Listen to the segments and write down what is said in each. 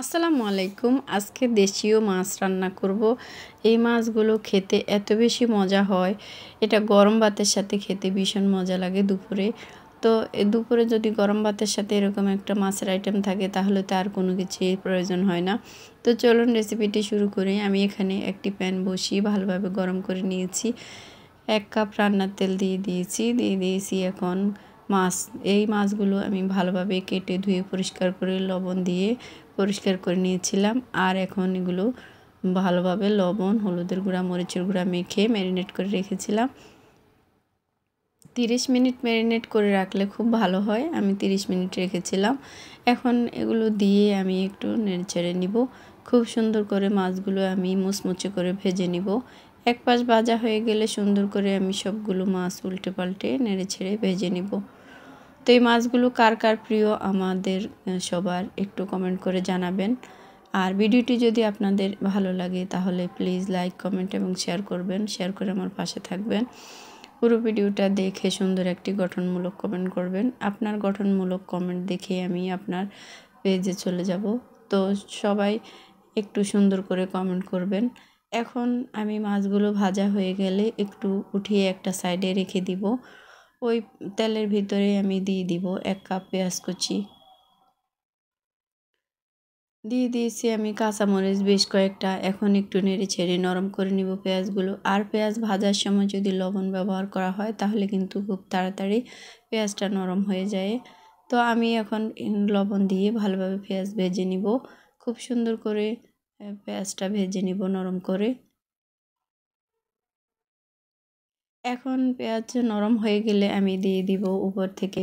আসসালামু আলাইকুম। আজকে দেশীয় মাছ রান্না করব। এই মাছগুলো খেতে এত বেশি মজা হয়। এটা গরম ভাতের সাথে খেতে ভীষণ মজা লাগে দুপুরে। তো দুপুরে যদি গরম ভাতের সাথে এরকম একটা মাছের আইটেম থাকে তাহলে তো আর কোনো কিছুই প্রয়োজন হয় না। তো চলুন রেসিপিটি শুরু করি। আমি এখানে একটি প্যান বসিয়ে ভালোভাবে গরম করে নিয়েছি। 1 কাপ রান্নার তেল দিয়ে দিয়েছি এখন মাছ। এই মাছগুলো আমি ভালোভাবে কেটে ধুয়ে পরিষ্কার করে লবণ দিয়ে পরিষ্কার করে নিয়েছিলাম। আর এখন এগুলো ভালোভাবে লবণ, হলুদের গুঁড়া, মরিচের গুঁড়া মেখে ম্যারিনেট করে রেখেছিলাম। 30 মিনিট ম্যারিনেট করে রাখলে খুব ভালো হয়। আমি 30 মিনিট রেখেছিলাম। এখন এগুলো দিয়ে আমি একটু নেড়েচেড়ে নিব। খুব সুন্দর করে মাছগুলো আমি মুচমুচে করে ভেজে নিব। এক পাশ ভাজা হয়ে গেলে সুন্দর করে আমি সবগুলো মাছ উল্টে পাল্টে নেড়েচেড়ে ভেজে নিব। তো এই মাছগুলো কার কার প্রিয় আমাদের সবার একটু কমেন্ট করে জানাবেন। আর ভিডিওটি যদি আপনাদের ভালো লাগে তাহলে প্লিজ লাইক, কমেন্ট এবং শেয়ার করবেন। শেয়ার করে আমার পাশে থাকবেন। পুরো ভিডিওটা দেখে সুন্দর একটি গঠনমূলক কমেন্ট করবেন। আপনার গঠনমূলক কমেন্ট দেখে আমি আপনার পেজে চলে যাব। তো সবাই একটু সুন্দর করে কমেন্ট করবেন। এখন আমি মাছগুলো ভাজা হয়ে গেলে একটু উঠিয়ে একটা সাইডে রেখে দিব। ওই তেলের ভিতরে আমি দিয়ে দিব 1 কাপ পেঁয়াজ কুচি। দিয়ে দিয়েছি আমি কাঁচামরিচ বেশ কয়েকটা। এখন একটু নেড়ে ছেড়ে নরম করে নিব পেঁয়াজগুলো। আর পেঁয়াজ ভাজার সময় যদি লবণ ব্যবহার করা হয় তাহলে কিন্তু খুব তাড়াতাড়ি পেঁয়াজটা নরম হয়ে যায়। তো আমি এখন লবণ দিয়ে ভালোভাবে পেঁয়াজ ভেজে নিব। খুব সুন্দর করে পেঁয়াজটা ভেজে নিব নরম করে। এখন পেঁয়াজ নরম হয়ে গেলে আমি দিয়ে দিব উপর থেকে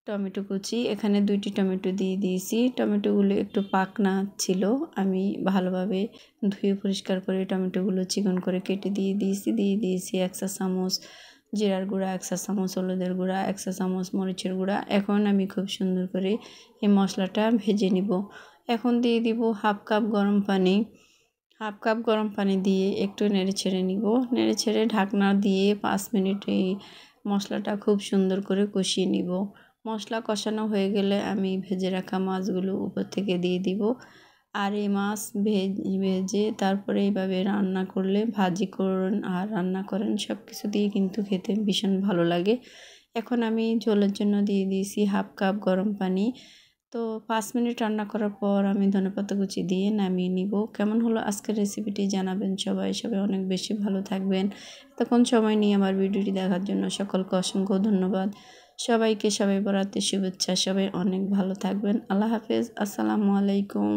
টমেটো কুচি। এখানে 2টি টমেটো দিয়ে দিয়েছি। টমেটোগুলো একটু পাকনা ছিল। আমি ভালোভাবে ধুয়ে পরিষ্কার করে টমেটোগুলো চিকন করে কেটে দিয়ে দিয়েছি 1 চা চামচ জিরার গুঁড়া, 1 চা চামচ হলুদের গুঁড়া, 1 চা চামচ মরিচের গুঁড়া। এখন আমি খুব সুন্দর করে এই মশলাটা ভেজে নিব। এখন দিয়ে দিব হাফ কাপ গরম পানি দিয়ে একটু নেড়েচেড়ে নিব। নেড়েচেড়ে ঢাকনা দিয়ে 5 মিনিট এই মশলাটা খুব সুন্দর করে কষিয়ে নিব। মশলা কষানো হয়ে গেলে আমি ভেজে রাখা মাছগুলো উপর থেকে দিয়ে দিব। আর এই মাছ ভেজে তারপরে এইভাবে রান্না করলে ভাজি করেন আর রান্না করেন সব কিছু দিয়ে কিন্তু খেতে ভীষণ ভালো লাগে। এখন আমি ঝোলের জন্য দিয়ে দিয়েছি হাফ কাপ গরম পানি। তো 5 মিনিট রান্না করার পর আমি ধনেপাতা কুচি দিয়ে নামিয়ে নিব। কেমন হলো আজকের রেসিপিটি জানাবেন সবাই। সবাই অনেক বেশি ভালো থাকবেন। এতক্ষণ সময় নিয়ে আমার ভিডিওটি দেখার জন্য সকলকে অসংখ্য ধন্যবাদ। সবাইকে সবাই বরাতের শুভেচ্ছা। সবাই অনেক ভালো থাকবেন। আল্লাহ হাফেজ। আসসালামু আলাইকুম।